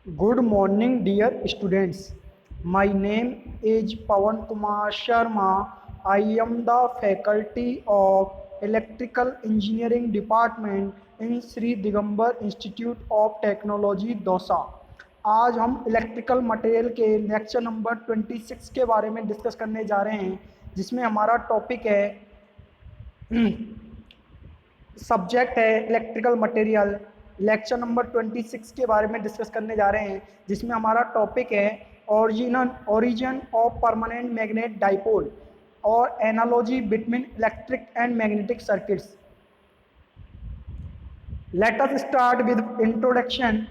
Good morning, dear students. My name is Pawan Kumar Sharma. I am the faculty of Electrical Engineering Department in Sri Digambar Institute of Technology, dosa. आज हम electrical material के lecture number 26 के बारे में discuss करने जा रहे हैं, जिसमें हमारा टॉपिक है सब्जेक्ट है इलेक्ट्रिकल मटेरियल। लेक्चर नंबर 26 के बारे में डिस्कस करने जा रहे हैं, जिसमें हमारा टॉपिक है origin of permanent magnet dipole और analogy between electric and magnetic circuits. Let us start with introduction.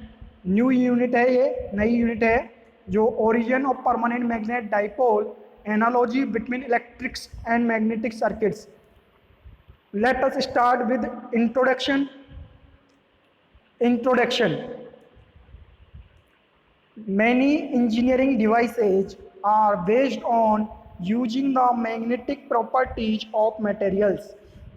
New unit है, ये नई यूनिट है जो origin of permanent magnet dipole, analogy between electrics and magnetic circuits. Let us start with introduction. Many engineering devices are based on using the magnetic properties of materials.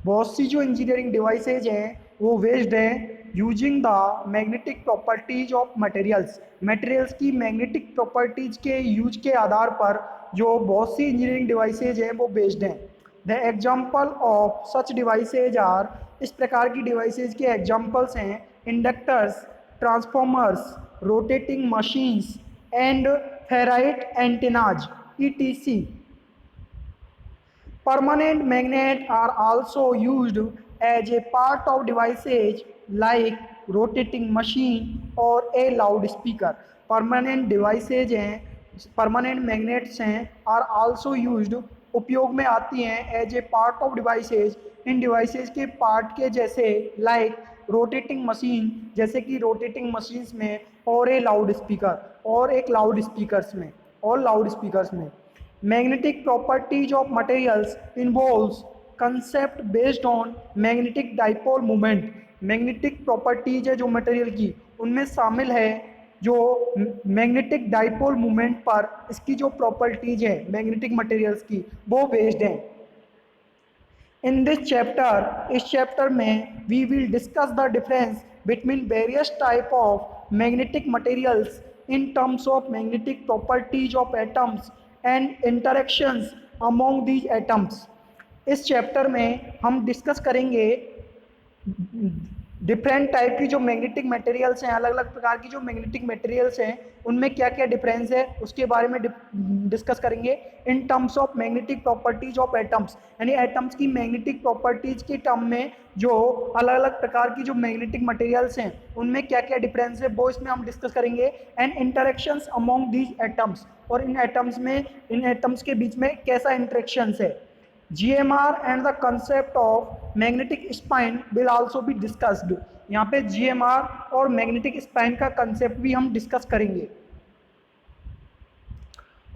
बहुत सी जो engineering devices हैं वो based हैं using the magnetic properties of materials. Materials की magnetic properties के use के आधार पर जो बहुत सी इंजीनियरिंग डिवाइसेज हैं वो बेस्ड हैं। The example of such devices are, इस प्रकार की डिवाइसेज के एग्जाम्पल्स हैं inductors, transformers, rotating machines and ferrite antennas etc. Permanent magnets are also used as a part of devices like rotating machine और a loudspeaker. Permanent devices हैं, permanent magnets हैं, are also used, उपयोग में आती हैं as a part of devices, इन devices के part के जैसे, लाइक रोटेटिंग मशीन, जैसे कि रोटेटिंग मशीन्स में, और ए लाउड स्पीकर, और एक लाउड स्पीकर्स में, और लाउड स्पीकर्स में। Magnetic properties of materials involves concept based on magnetic dipole moment. Magnetic properties है जो मटेरियल की, उनमें शामिल है जो मैग्नेटिक डाइपोल मोमेंट पर इसकी जो प्रॉपर्टीज है मैग्नेटिक मटेरियल्स की वो बेस्ड है। इन दिस चैप्टर, इस चैप्टर में we will discuss the difference between various type of magnetic materials in terms of magnetic properties of atoms and interactions among these atoms. इस chapter में हम discuss करेंगे different type की जो magnetic materials हैं, अलग अलग प्रकार की जो मैग्नेटिक मटेरियल्स हैं उनमें क्या क्या डिफरेंस है उसके बारे में डिस्कस करेंगे। इन terms of magnetic properties of atoms, यानी एटम्स की मैग्नेटिक प्रॉपर्टीज के टर्म में जो अलग अलग प्रकार की जो मैग्नेटिक मटेरियल्स हैं उनमें क्या क्या डिफरेंस है वो इसमें हम डिस्कस करेंगे। And interactions among these atoms, और इन एटम्स में, इन एटम्स के बीच में कैसा इंटरेक्शंस है। GMR and the concept of magnetic spine will also be discussed। यहाँ पे GMR और मैग्नेटिक स्पाइन का कंसेप्ट भी हम डिस्कस करेंगे।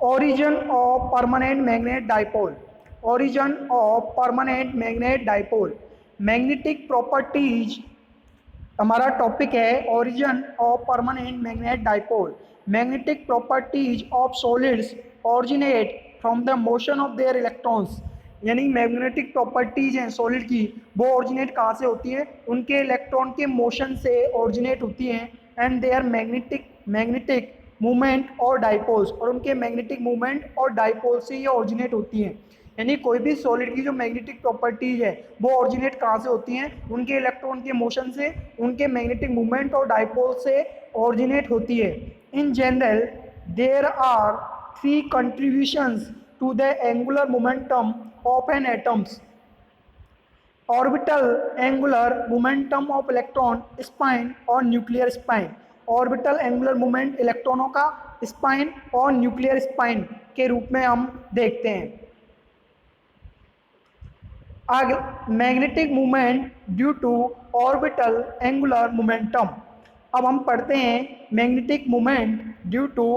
Origin of permanent magnet dipole, origin of permanent magnet dipole. Magnetic properties हमारा टॉपिक है origin of permanent magnet dipole. Magnetic properties of solids originate from the motion of their electrons, यानी magnetic properties हैं solid की वो originate कहाँ से होती है, उनके इलेक्ट्रॉन के मोशन से ओरिजिनेट होती हैं। एंड देयर मैग्नेटिक मूवमेंट और डाइपोल्स, और उनके मैग्नेटिक मूवमेंट और डाइपोल से ये ओरिजिनेट होती हैं। यानी कोई भी सॉलिड की जो मैग्नेटिक प्रॉपर्टीज है वो ओरिजिनेट कहाँ से होती हैं, उनके इलेक्ट्रॉन के मोशन से, उनके मैग्नेटिक मूवमेंट और डाइपोल से ओरिजिनेट होती है। In general there are 3 contributions to the angular momentum of an atoms: orbital angular momentum of electron spin और nuclear spine. Orbital angular moment इलेक्ट्रॉनों का स्पाइन और न्यूक्लियर स्पाइन के रूप में हम देखते हैं। आगे magnetic movement due to orbital angular momentum. अब हम पढ़ते हैं magnetic movement due to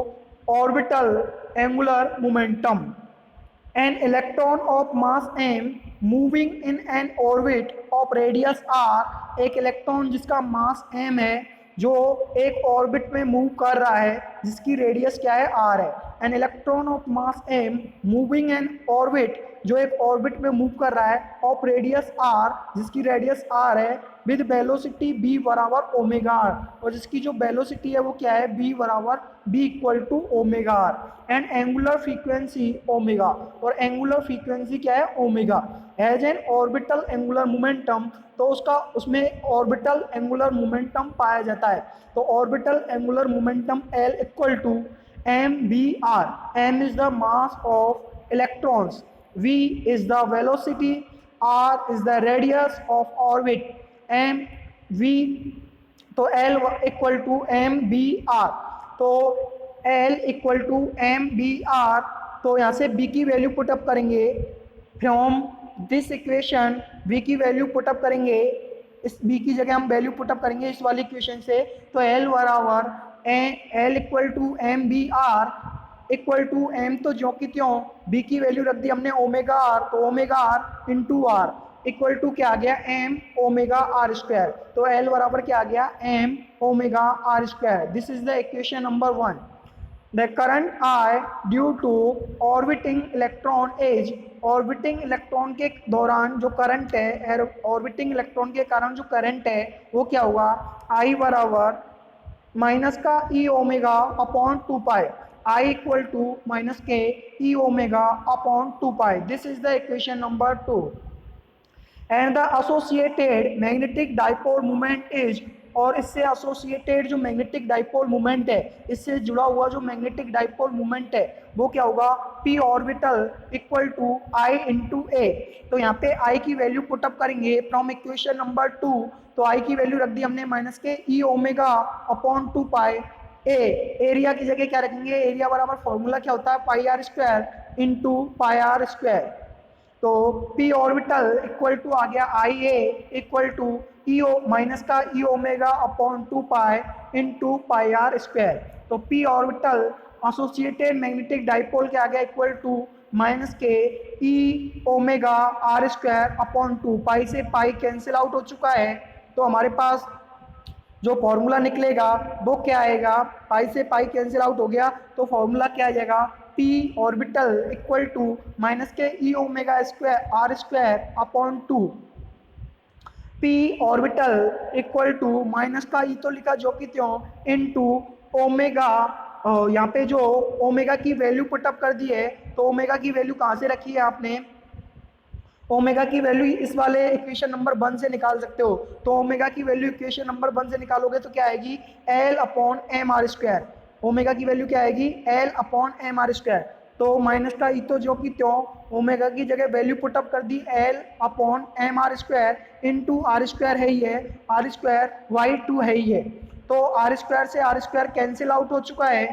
orbital angular momentum. An electron of mass m moving in an orbit of radius r, एक इलेक्ट्रॉन जिसका मास m है जो एक ऑर्बिट में मूव कर रहा है जिसकी रेडियस क्या है r है। An electron of mass m moving an orbit जो एक ऑर्बिट में मूव कर रहा है ऑफ रेडियस आर, जिसकी रेडियस आर है, विद वेलोसिटी बी बराबर ओमेगा आर, और जिसकी जो वेलोसिटी है वो क्या है, बी बराबर B equal to omega R, and angular frequency omega, और एंगुलर फ्रीक्वेंसी क्या है, omega, as an orbital angular momentum, तो उसका उसमें ऑर्बिटल एंगुलर मोमेंटम पाया जाता है। तो orbital angular momentum L equal to M V R, M is the mass of electrons, v is the velocity, r is the radius of orbit, m v, तो l equal to M B R, तो l equal to M B R, तो यहाँ से b की value put up करेंगे, from this equation v की value put up करेंगे, इस b की जगह हम वैल्यू पुटअप करेंगे इस वाली इक्वेशन से, तो l बराबर l equal to M B R equal to M, तो जो कि त्यों बी की वैल्यू रख दी हमने ओमेगा आर, तो omega R into R equal to क्या आ गया, एम ओमेगा आर स्क्वायर, तो एल बराबर क्या आ गया, M omega are square. This is the equation number 1। The current I due to orbiting electron as, orbiting electron के दौरान जो करंट है, ऑर्बिटिंग इलेक्ट्रॉन के कारण जो करंट है वो क्या होगा, आई बराबर माइनस का e omega upon 2 pi, I equal to minus के e omega upon 2 pi, this is the equation number 2। And the associated magnetic dipole moment is, और इससे एसोसिएटेड जो मैग्नेटिक डाइपोल मोमेंट है, इससे जुड़ा हुआ जो मैग्नेटिक डाइपोल मोमेंट है वो क्या होगा, p orbital equal to I into A, तो यहाँ पे i की वैल्यू पुटअप करेंगे फ्रॉम इक्वेशन नंबर 2, तो i की वैल्यू रख दी हमने माइनस के ई ओमेगा अपॉन 2 पाई, ए एरिया की जगह क्या रखेंगे, एरिया बराबर फॉर्मूला क्या होता है, pi r square into pi r square, तो p ऑर्बिटल इक्वल टू आ गया I A equal to e o minus का e omega upon 2 pi into pi r square, तो p orbital associated magnetic dipole क्या आ गया, equal to minus के e omega are square upon 2, pi से pi cancel out हो चुका है, तो हमारे पास जो फॉर्मूला निकलेगा वो क्या आएगा, पाई से पाई कैंसिल आउट हो गया, तो फॉर्मूला क्या आ जाएगा, p orbital equal to minus के e omega square r square upon 2, p orbital equal to minus का ई तो लिखा जो कि त्यों इनटू ओमेगा, यहाँ पे जो ओमेगा की वैल्यू पुटअप कर दी है, तो ओमेगा की वैल्यू कहाँ से रखी है आपने, ओमेगा की वैल्यू इस वाले इक्वेशन नंबर 1 से निकाल सकते हो, तो ओमेगा की वैल्यू इक्वेशन नंबर 1 से निकालोगे तो क्या आएगी, L upon M R square, omega की वैल्यू क्या आएगी, L upon M R square, तो माइनस का ई तो जो कि त्यों ओमेगा की जगह वैल्यू पुटअप कर दी L upon M R square into R square है ही है, आर स्क्वायर वाई टू है ही है, तो आर स्क्वायर से आर स्क्वायर कैंसिल आउट हो चुका है,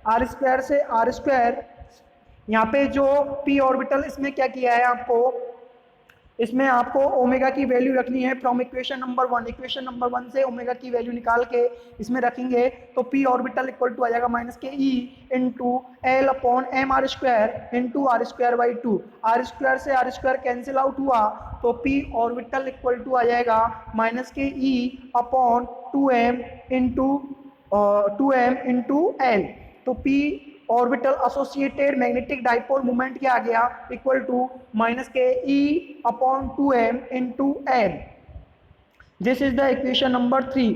आर स्क्वायर से आर स्क्वायर, यहाँ पे जो p ऑर्बिटल इसमें क्या किया है आपको, इसमें आपको ओमेगा की वैल्यू रखनी है from equation number 1, equation number 1 से ओमेगा की वैल्यू निकाल के इसमें रखेंगे, तो p ऑर्बिटल इक्वल टू आ जाएगा माइनस के E into L upon M R square into R square by 2, R square से आर स्क्वायर कैंसिल आउट हुआ, तो p ऑर्बिटल इक्वल टू आ जाएगा माइनस के ई अपॉन 2m इंटू एल, तो p orbital associated magnetic dipole moment क्या आ गया, इक्वल टू माइनस के ई upon 2m into L. This is the equation number 3,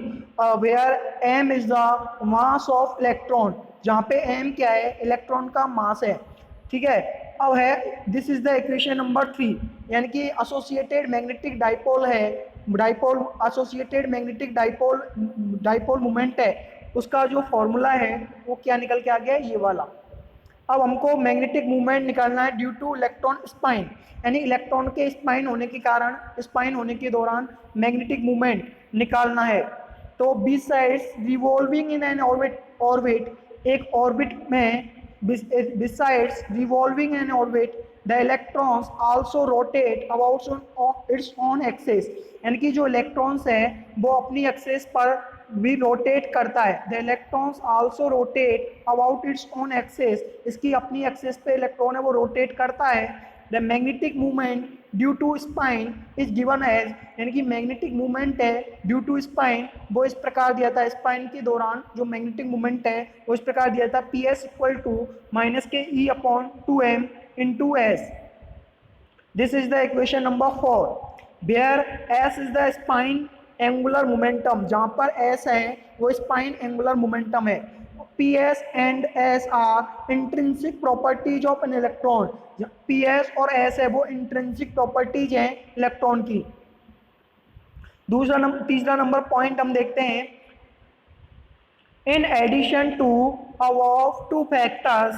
where m is the mass of electron, जहाँ पे m क्या है, इलेक्ट्रॉन का मास है, ठीक है। अब है this is the equation number 3, यानी कि एसोसिएटेड मैग्नेटिक डाइपोल है, dipole associated magnetic dipole moment है, उसका जो फॉर्मूला है वो क्या निकल के आ गया, ये वाला। अब हमको मैग्नेटिक मूवमेंट निकालना है ड्यू टू इलेक्ट्रॉन स्पाइन, यानी इलेक्ट्रॉन के स्पाइन होने के कारण, स्पाइन होने के दौरान मैग्नेटिक मूवमेंट निकालना है, तो besides revolving in an orbit, एक ऑर्बिट में besides revolving an orbit the electrons also rotate about its own axis, यानी कि जो इलेक्ट्रॉन्स है वो अपनी एक्सेस पर भी रोटेट करता है, the electrons also rotate about its own axis, इसकी अपनी एक्सेस पे इलेक्ट्रॉन है वो रोटेट करता है, the magnetic movement due to spin is given as, यानी कि मैग्नेटिक मूवमेंट है ड्यू टू स्पाइन वो इस प्रकार दिया था, स्पाइन के दौरान जो मैग्नेटिक मूवमेंट है वो इस प्रकार दिया था, P S equal to minus के ई upon 2m into S, this is the equation number 4 where S is the spin angular momentum, जहाँ पर एस है वो स्पाइन एंगुलर मोमेंटम है। P S and S are intrinsic properties of an electron, P S और S है वो intrinsic properties हैं electron की। तीसरा नंबर पॉइंट हम देखते हैं, in addition to above two factors,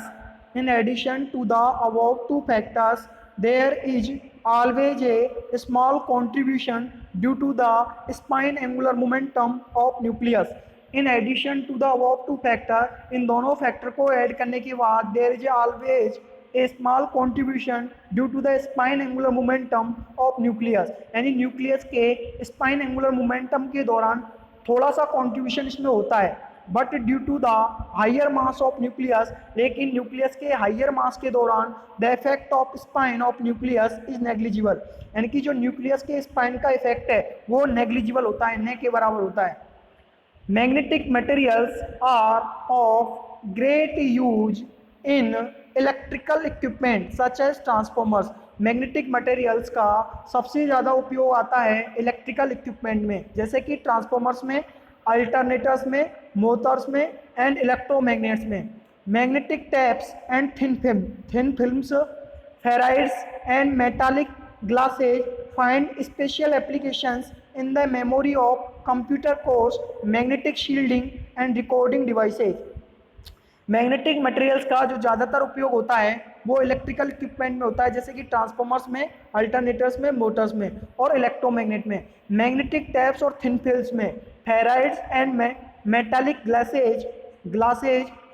in addition to the above two factors, there is always a small contribution due to the spine angular momentum of nucleus. In addition to the above two factor, इन दोनों factor को add करने के बाद there is always a small contribution due to the spine angular momentum of nucleus, यानी nucleus के spin angular momentum के दौरान थोड़ा सा कॉन्ट्रीब्यूशन इसमें होता है, but due to the higher mass of nucleus, लेकिन न्यूक्लियस के हाइयर मास के दौरान the effect of spin of nucleus is negligible, यानी कि जो न्यूक्लियस के स्पाइन का इफेक्ट है वो नेग्लिजिबल होता है, न के बराबर होता है। Magnetic materials are of great use in electrical equipment such as transformers, magnetic materials का सबसे ज़्यादा उपयोग आता है इलेक्ट्रिकल इक्विपमेंट में, जैसे कि ट्रांसफॉर्मर्स में, अल्टरनेटर्स में, मोटर्स में एंड इलेक्ट्रोमैग्नेट्स में। Magnetic tapes and thin films, ferrites and metallic glasses find special applications in the memory of computer cores, magnetic shielding and recording devices. Magnetic materials का जो ज़्यादातर उपयोग होता है वो इलेक्ट्रिकल इक्विपमेंट में होता है, जैसे कि ट्रांसफॉर्मर्स में, अल्टरनेटर्स में, मोटर्स में और इलेक्ट्रोमैग्नेट में। मैग्नेटिक टैप्स और थिन फिल्म्स में ferrites and metallic glasses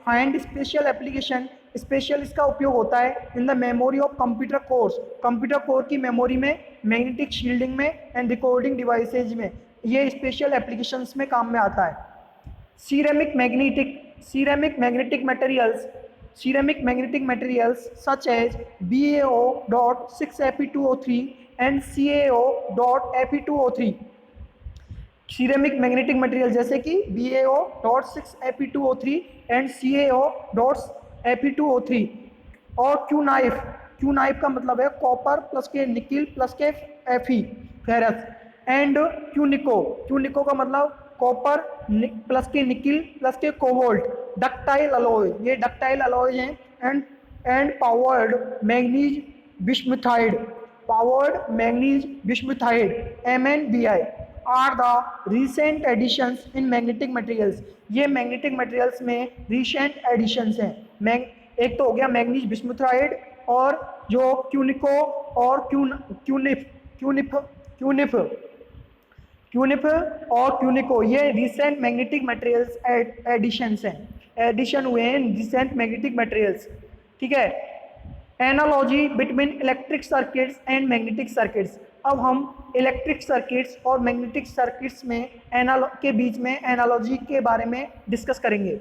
find special application, special इसका उपयोग होता है in the memory of computer cores, computer core की मेमोरी में, मैग्नेटिक शील्डिंग में एंड रिकॉर्डिंग डिवाइसेज में, ये स्पेशल एप्लीकेशंस में काम में आता है। ceramic magnetic materials such as BaO.6Fe2O3 and CaO.Fe2O3, ceramic magnetic material जैसे कि BaO.6Fe2O3 एंड CaO.Fe2O3 और क्यू नाइफ का मतलब है कॉपर प्लस के निकिल प्लस के Fe फेरस एंड क्यूनिको का मतलब कॉपर प्लस के निकिल प्लस के कोबाल्ट, डक्टाइल अलॉय, ये डक्टाइल अलॉय हैं and powered manganese bismuthide MnBi are the recent additions in magnetic materials, ये मैग्नेटिक मटेरियल्स में रिसेंट एडिशंस हैं। एक तो हो गया मैग्नीज बिस्मुथाइड और जो क्यूनिको और क्यूनिफ और क्यूनिको, ये रिसेंट मैग्नेटिक मटेरियल्स एडिशंस हैं, एडिशन हुए हैं रिसेंट मैग्नेटिक मटेरियल्स, ठीक है। Analogy between electric circuits and magnetic circuits, अब हम इलेक्ट्रिक सर्किट्स और मैग्नेटिक सर्किट्स में के बीच में एनालॉजी के बारे में डिस्कस करेंगे।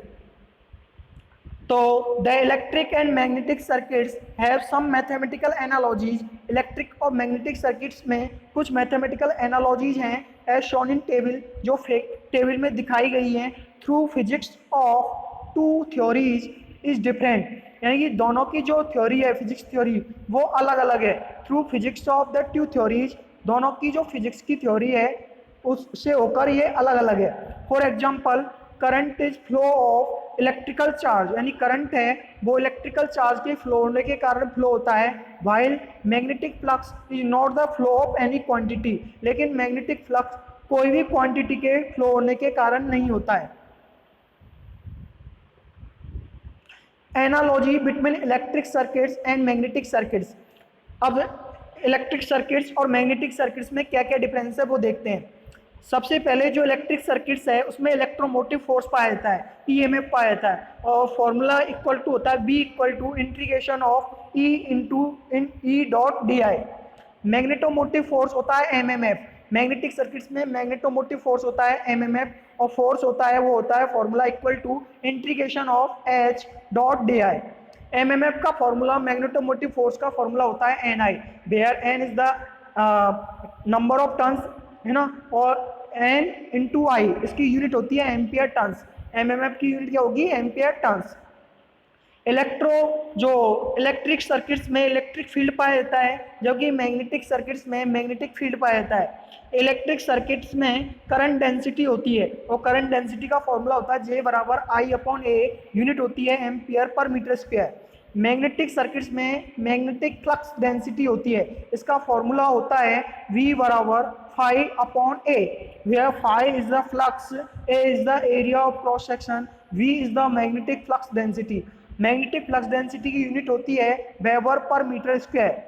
तो the electric and magnetic circuits have some mathematical analogies, electric और मैग्नेटिक सर्किट्स में कुछ मैथमेटिकल एनालॉजीज हैं एज शोन इन टेबल, जो टेबल में दिखाई गई हैं। Through physics of two theories is different, यानी कि दोनों की जो थ्योरी है फिजिक्स थ्योरी वो अलग अलग है। Through physics of the two theories, दोनों की जो फिजिक्स की थ्योरी है उससे होकर ये अलग अलग है। For example current is flow of electrical charge, यानी करंट है वो इलेक्ट्रिकल चार्ज के फ्लो होने के कारण फ्लो होता है, while magnetic flux is not the flow of any quantity, लेकिन मैग्नेटिक फ्लक्स कोई भी क्वांटिटी के फ्लो होने के कारण नहीं होता है। Analogy between electric circuits and magnetic circuits, अब इलेक्ट्रिक सर्किट्स और मैग्नेटिक सर्किट्स में क्या क्या डिफरेंस है वो देखते हैं। सबसे पहले जो इलेक्ट्रिक सर्किट्स है उसमें इलेक्ट्रोमोटिव फोर्स पाया जाता है, EMF पाया जाता है, और फॉर्मूला इक्वल टू होता है B equal to integration of E into E.dI। Magnetomotive force होता है MMF, मैग्नेटिक सर्किट्स में मैग्नेटोमोटिव फोर्स होता है MMF, और फोर्स होता है वो होता है formula equal to integration of H.dI। MMF का फॉर्मूला, मैग्नेटोमोटिव फोर्स का फॉर्मूला होता है NI, where N is the number of turns, है ना, और N इंटू I इसकी यूनिट होती है एम्पियर टर्न्स। MMF की यूनिट क्या होगी? Ampere turns. इलेक्ट्रो जो इलेक्ट्रिक सर्किट्स में इलेक्ट्रिक फील्ड पाया जाता है, जबकि मैग्नेटिक सर्किट्स में मैग्नेटिक फील्ड पाया जाता है। इलेक्ट्रिक सर्किट्स में करंट डेंसिटी होती है और करंट डेंसिटी का फॉर्मूला होता है J बराबर I/A, यूनिट होती है ampere per metre square. Magnetic circuits में मैग्नेटिक फ्लक्स डेंसिटी होती है, इसका फॉर्मूला होता है V बराबर phi/A, where phi is the flux, A is the area of cross section, V is the magnetic flux density। Magnetic flux density की unit होती है वेबर पर मीटर स्क्वायर।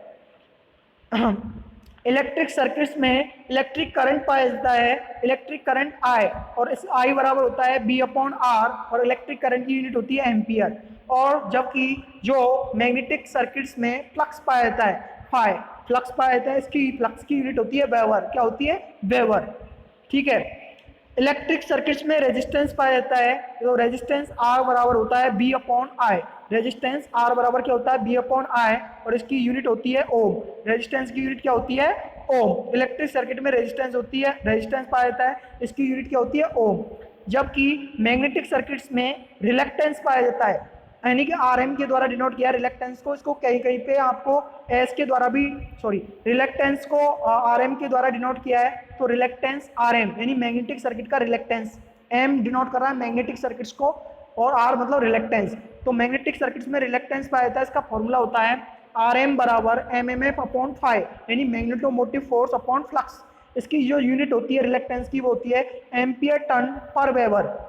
इलेक्ट्रिक सर्किट्स में इलेक्ट्रिक करंट पाया जाता है, electric current I, और इस I बराबर होता है B/R, और इलेक्ट्रिक करंट की यूनिट होती है एम्पियर। और जबकि जो मैग्नेटिक सर्किट्स में फ्लक्स पाया जाता है, फाई फ्लक्स पाया जाता है, इसकी फ्लक्स की यूनिट होती है वेबर। क्या होती है? वेबर। ठीक है। इलेक्ट्रिक सर्किट्स में रेजिस्टेंस पाया जाता है, तो रेजिस्टेंस R बराबर होता है B/I। रेजिस्टेंस R बराबर क्या होता है? B/I, और इसकी यूनिट होती है ओम। रेजिस्टेंस की यूनिट क्या होती है? ओम। इलेक्ट्रिक सर्किट में रेजिस्टेंस होती है, रेजिस्टेंस पाया जाता है, इसकी यूनिट क्या होती है? ओम। जबकि मैग्नेटिक सर्किट्स में रिलेक्टेंस पाया जाता है, यानी कि RM के द्वारा डिनोट किया रिलेक्टेंस को। इसको कहीं कहीं पे आपको एस के द्वारा भी, सॉरी, रिलेक्टेंस को RM के द्वारा डिनोट किया है, तो रिलेक्टेंस RM यानी मैग्नेटिक सर्किट का रिलेक्टेंस। M डिनोट कर रहा है मैग्नेटिक सर्किट्स को और R मतलब रिलेक्टेंस। तो मैग्नेटिक सर्किट्स में रिलेक्टेंस पाया जाता है, इसका फॉर्मूला होता है RM बराबर mmf/phi, यानी मैग्नेटोमोटिव फोर्स अपॉन फ्लक्स। इसकी जो यूनिट होती है रिलेक्टेंस की वो होती है एम्पियर टर्न पर वेबर।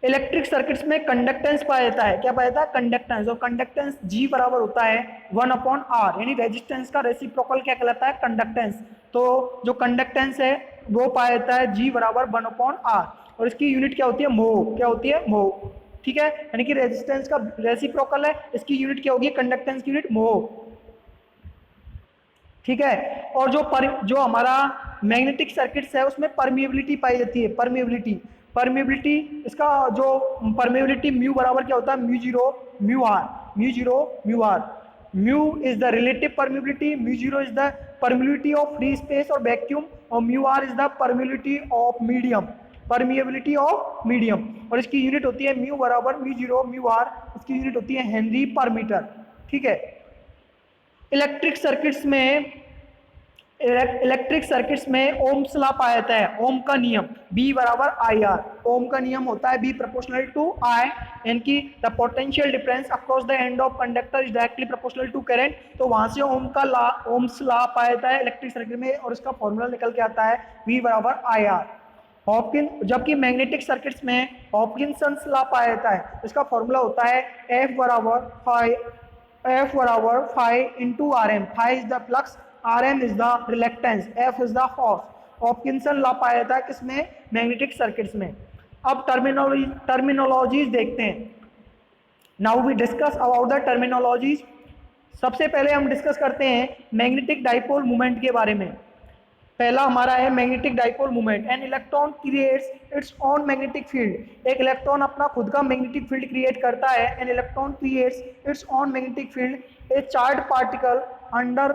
इलेक्ट्रिक सर्किट्स में कंडक्टेंस पाया जाता है, क्या पाया जाता है? कंडक्टेंस। और कंडक्टेंस G बराबर होता है 1/R, यानी रेजिस्टेंस का रेसिप्रोकल क्या कहलाता है? कंडक्टेंस। तो जो कंडक्टेंस है वो पाया जाता है G बराबर 1/R, और इसकी यूनिट क्या होती है? मोह। क्या होती है? मोह। ठीक है, यानी कि रेजिस्टेंस का रेसिप्रोकल है, इसकी यूनिट क्या होगी? कंडक्टेंस की यूनिट मोह। ठीक है। और जो हमारा मैग्नेटिक सर्किट्स है उसमें परमिएबिलिटी पाई जाती है, परमिएबिलिटी इसका जो परमिएबिलिटी म्यू बराबर क्या होता है? Mu mu R. Mu is the relative permeability, mu is the permeability of free space और वैक्यूम, और mu R is the permeability of medium, और इसकी यूनिट होती है म्यू बराबर म्यू0 म्यू आर, इसकी यूनिट होती है हेनरी पर मीटर। ठीक है। इलेक्ट्रिक सर्किट्स में ओम्स लॉ पाया जाता है, ओम का नियम B बराबर IR। ओम का नियम होता है B प्रोपोर्शनल टू I, यानी कि the potential difference across the end of conductor is directly proportional to current. तो वहां से ओम्स लॉ पाया जाता है इलेक्ट्रिक सर्किट में, और इसका फॉर्मूला निकल के आता है V बराबर IR। जबकि मैग्नेटिक सर्किट्स में हॉपकिंसंस लॉ पाया जाता है, इसका फॉर्मूला होता है F बराबर phi into RM। phi is the flux, RM is the reluctance, F is the force। Hopkinson law पाया जाता है किसमें? मैग्नेटिक सर्किट्स में। अब टर्मिनोलॉजीज देखते हैं। Now we discuss about the terminologies. सबसे पहले हम डिस्कस करते हैं मैग्नेटिक डाइपोल मोमेंट के बारे में। पहला हमारा है magnetic dipole moment. An electron creates its own magnetic field. एक इलेक्ट्रॉन अपना खुद का मैग्नेटिक फील्ड क्रिएट करता है। An electron creates its own magnetic field. A charge particle under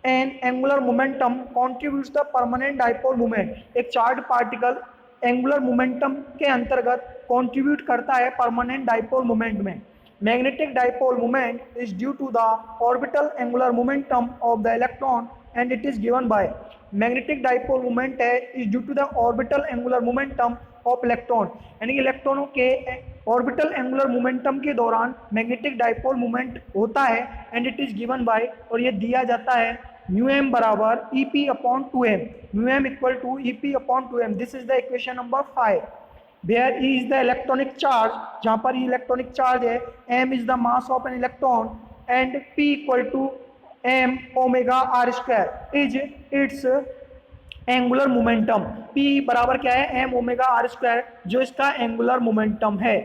an angular momentum contributes the permanent dipole moment. एक charge particle angular momentum के अंतर्गत contribute करता है परमानेंट डाइपोल मोमेंट में। Magnetic dipole moment is due to the orbital angular momentum of the electron and it is given by. Magnetic dipole moment है is due to the orbital angular momentum of electron, यानी कि इलेक्ट्रॉनों के orbital angular momentum के दौरान magnetic dipole moment होता है, and it is given by, और ये दिया जाता है μm बराबर EP/2m, μm equal to EP/2m। This is the equation number 5। Where E is the electronic charge, जहाँ पर इलेक्ट्रॉनिक चार्ज है, m is the mass of an electron, and P equal to m omega r square is its angular momentum. P बराबर क्या है? m omega r square, जो इसका angular momentum है।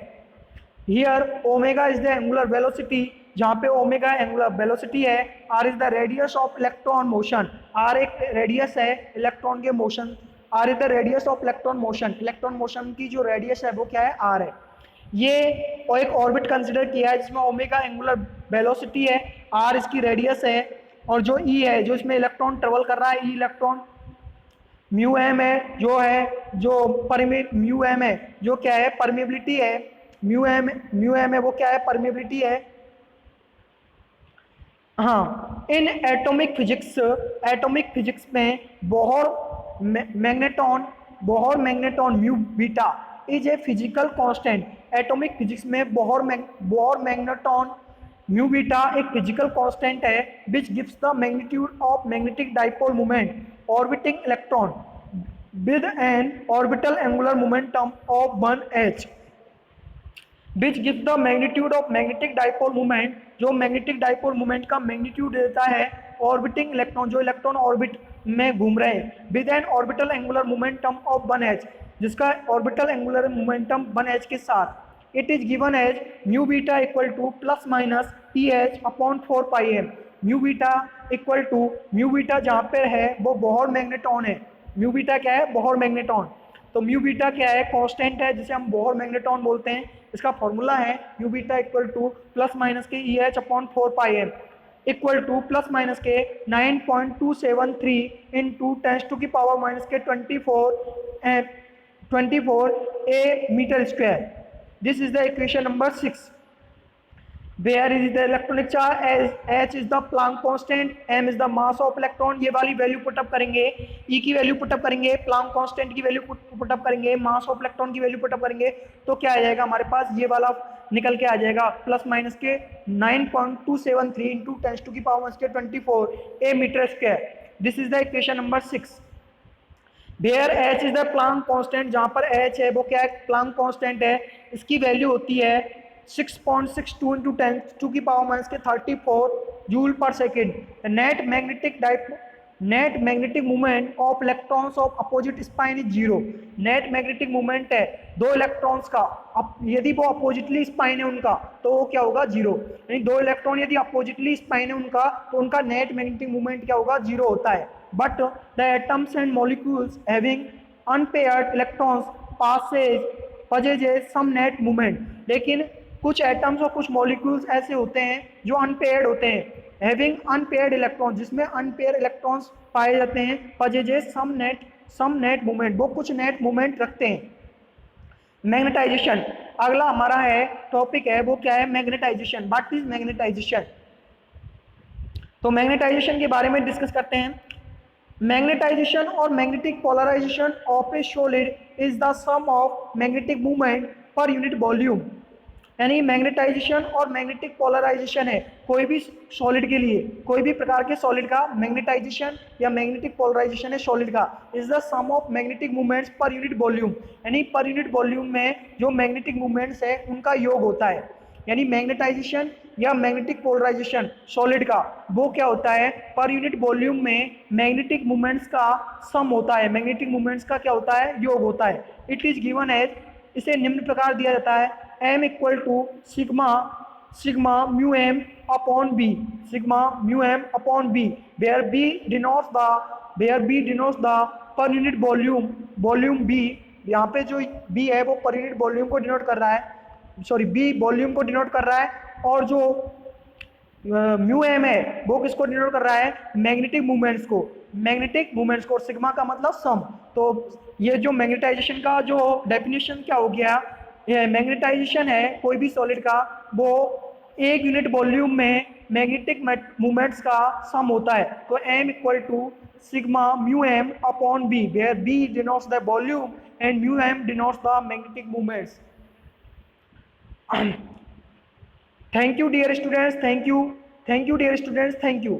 Here omega is the angular velocity, जहाँ पे omega angular velocity है। r is the radius of electron motion, r एक रेडियस है इलेक्ट्रॉन के motion, r is the radius of electron motion. Electron motion की जो radius है वो क्या है? r है। ये एक ऑर्बिट कंसिडर किया है जिसमें ओमेगा एंगुलर वेलोसिटी है, r इसकी रेडियस है, और जो E है जो इसमें इलेक्ट्रॉन ट्रेवल कर रहा है, E इलेक्ट्रॉन म्यू एम है, जो है जो म्यू एम है जो क्या है? परमिएबिलिटी है, म्यू एम है वो क्या है, परमेबिलिटी है। हाँ, इन एटॉमिक फिजिक्स में Bohr magneton mu beta is a physical constant. Atomic physics में बोहर मैग्नेटॉन म्यू बीटा एक फिजिकल कांस्टेंट है which gives the magnitude of magnetic dipole moment orbiting electron with an orbital angular momentum of 1h which gives the magnitude of magnetic dipole moment, जो magnetic dipole moment का magnitude देता है orbiting electron, जो electron orbit में घूम रहे हैं, with an orbital angular momentum of 1h, जिसका ऑर्बिटल एंगुलर मोमेंटम 1h के साथ। It is given as mu beta equal to plus minus EH upon 4 pi M. Mu beta equal to, mu beta जहाँ पर है वो Bohr magneton है। Mu beta क्या है, बोहर मैग्नेटॉन। तो म्यू बीटा क्या है, कांस्टेंट है जिसे हम बोहर मैग्नेटॉन बोलते हैं। इसका फॉर्मूला है mu beta equal to plus minus के EH upon 4 pi M equal to plus minus के 9.273 इंटू 10 टू की पावर माइनस के 24 A metre square. This is the equation number 6। Where is the electronic charge, as H is the Planck constant, M is the mass of electron। ये वाली value put up करेंगे, E की value put up करेंगे, Planck constant की value put up करेंगे, मास of electron की value put up करेंगे, तो क्या आ जाएगा हमारे पास, ये वाला निकल के आ जाएगा प्लस माइनस के 9.273 इंटू 10 टू की पावर माइनस के 24 A metre square. This is the equation number 6। Where H is the Planck constant, जहाँ पर H है वो क्या है, प्लांक कांस्टेंट है। इसकी वैल्यू होती है 6.62 इंटू 10 टू की पावर माइनस के 34 जूल पर second. Net magnetic movement of electrons of opposite spine is zero. Net magnetic movement है दो इलेक्ट्रॉन्स का, यदि वो अपोजिटली स्पाइन है उनका तो वो क्या होगा, जीरो। यानी दो इलेक्ट्रॉन यदि अपोजिटली स्पाइन है उनका तो उनका नेट मैग्नेटिक मूवमेंट क्या होगा, जीरो होता है। But the atoms and molecules having unpaired electrons possess some net movement. लेकिन कुछ एटम्स और कुछ मॉलिक्यूल्स ऐसे होते हैं जो अनपेयर्ड होते हैं, हैविंग अनपेयर्ड इलेक्ट्रॉन, जिसमें अनपेयर इलेक्ट्रॉन्स पाए जाते हैं, पजेजेस सम नेट मूवमेंट, वो कुछ नेट मूवमेंट रखते हैं। मैग्नेटाइजेशन अगला हमारा है टॉपिक है, वो क्या है, मैग्नेटाइजेशन। What is magnetization? तो मैग्नेटाइजेशन के बारे में डिस्कस करते हैं। मैग्नेटाइजेशन और magnetic polarization of a solid is the sum of magnetic movement per unit volume. यानी मैग्नेटाइजेशन और मैग्नेटिक पोलराइजेशन है कोई भी सॉलिड के लिए, कोई भी प्रकार के सॉलिड का मैग्नेटाइजेशन या मैग्नेटिक पोलराइजेशन है सॉलिड का, is the sum of magnetic movements per unit volume. यानी पर यूनिट वॉल्यूम में जो मैग्नेटिक मूवमेंट्स है उनका योग होता है। यानी मैग्नेटाइजेशन या मैग्नेटिक पोलराइजेशन सॉलिड का वो क्या होता है, पर यूनिट वॉल्यूम में मैग्नेटिक मूवमेंट्स का सम होता है, मैग्नेटिक मूवमेंट्स का क्या होता है, योग होता है। इट इज गिवन एज, इसे निम्न प्रकार दिया जाता है, M equal to sigma mu M upon B, sigma mu M upon B, where B denotes the per unit volume B. यहाँ पे जो बी है वो पर यूनिट वॉल्यूम को डिनोट कर रहा है, सॉरी बी वॉल्यूम को डिनोट कर रहा है, और जो म्यू एम है वो किसको डिनोट कर रहा है, मैग्नेटिक मूवमेंट्स को, और सिग्मा का मतलब सम। तो ये जो मैग्नेटाइजेशन का जो डेफिनेशन क्या हो गया, ये मैग्नेटाइजेशन है कोई भी सॉलिड का वो एक यूनिट वॉल्यूम में मैग्नेटिक मूवमेंट्स का सम होता है। तो M equal to sigma mu M upon B, where B denotes the volume and mu M denotes the magnetic movements. Thank you dear students, thank you dear students, thank you.